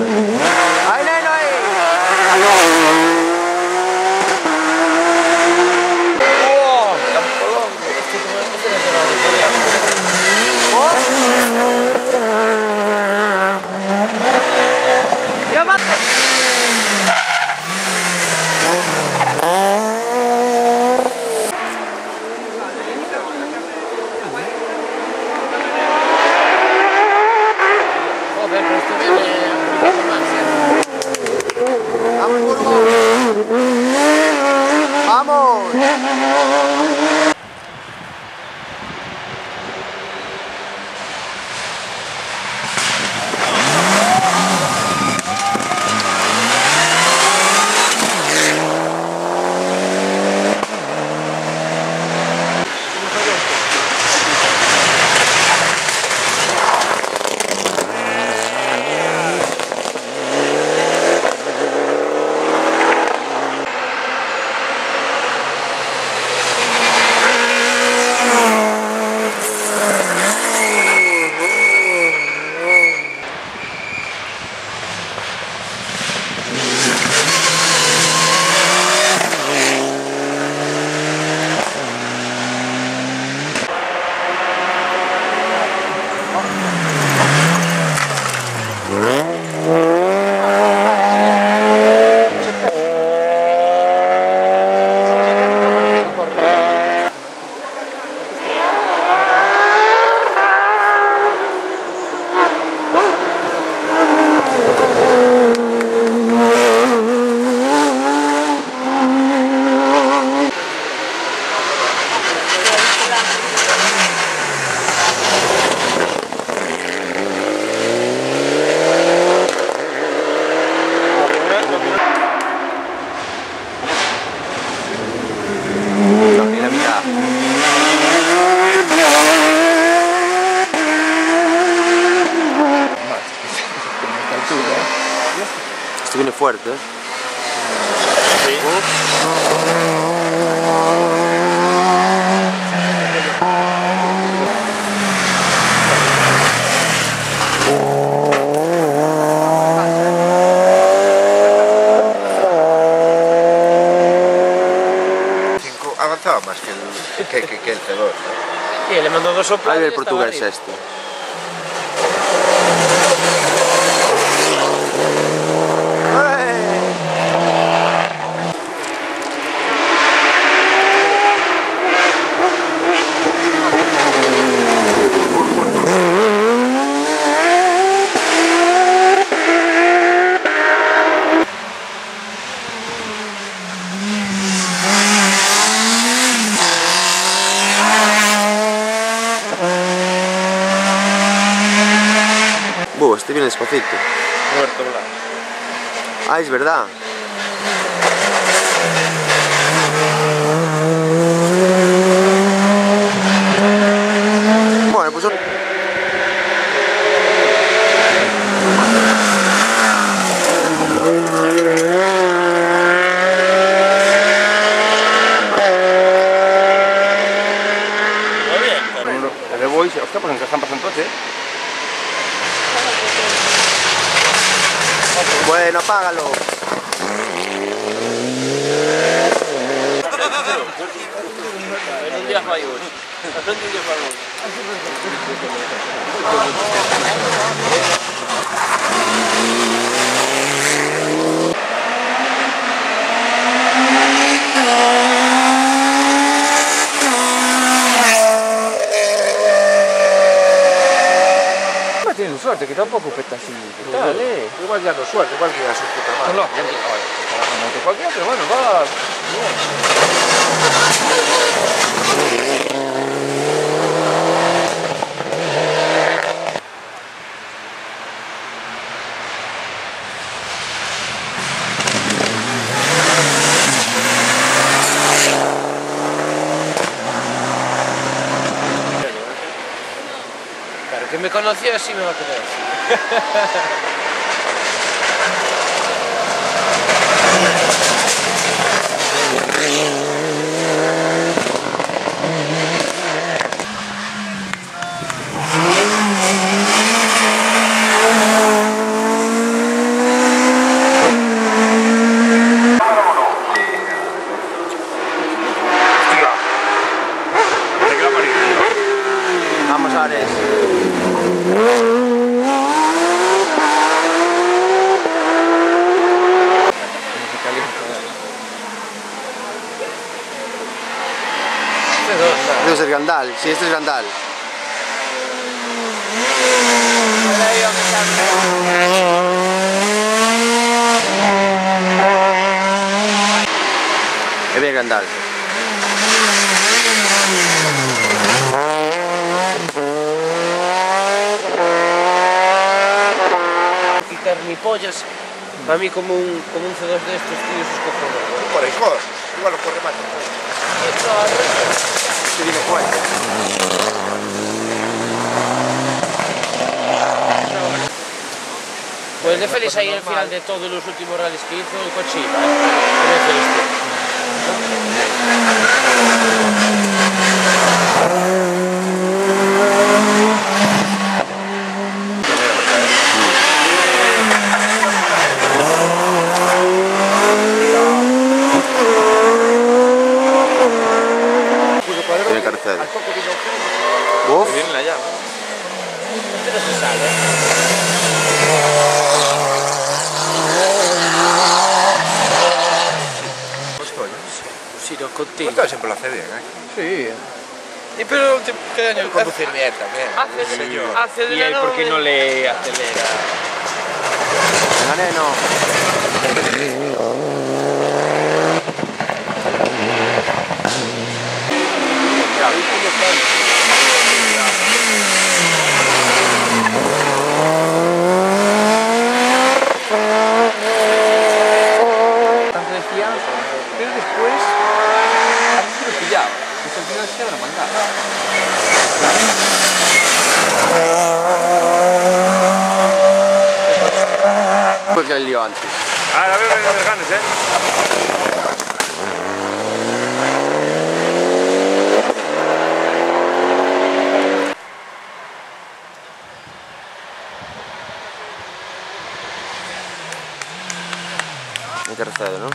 ¡Ahí, neno, ahí! ¡Vamos! Esto viene fuerte, ¿eh? Sí. Avanzaba más que el C2, ¿no? Y le mandó dos soplas. Ahí el portugués este. Este viene despacito. Muerto Blas. Ah, es verdad. Bueno, pues... Muy bien. Le voy, hostia, pues en qué están pasando entonces. Bueno, apágalo. En un día fallo. Tienen suerte, que tampoco peta así. ¿Qué tal, Igual ya no suerte, igual que a su puta madre. No, como cualquiera, pero bueno, va Claro, que me conoció así me va a quedar así. Grandal, sí, este es Grandal. Es bien Grandal. Quitar ni pollas. Para mí como un C2 de estos tíos es cojonudo. Por ahí, joder, igual lo corre más. Este viene fuerte. Pues de feliz ahí al final de todos los últimos rallies que hizo el coche iba, ¿eh? Tiene carcel. Uf. Vienen allá. Este no se sale. Pues coño. Sí, lo contigo. Pues siempre lo hace bien, ¿eh? Sí. Y pero ¿qué año? Conducir bien también. Acelera. ¿Y él por qué no le acelera? Venga, neno. Antes decía, pero después a mí se lo pillaba. Desde el final se la mandaba. Pues que el lío antes. Ah, la veo que no me ganes, ¿eh? Un tercero, ¿no?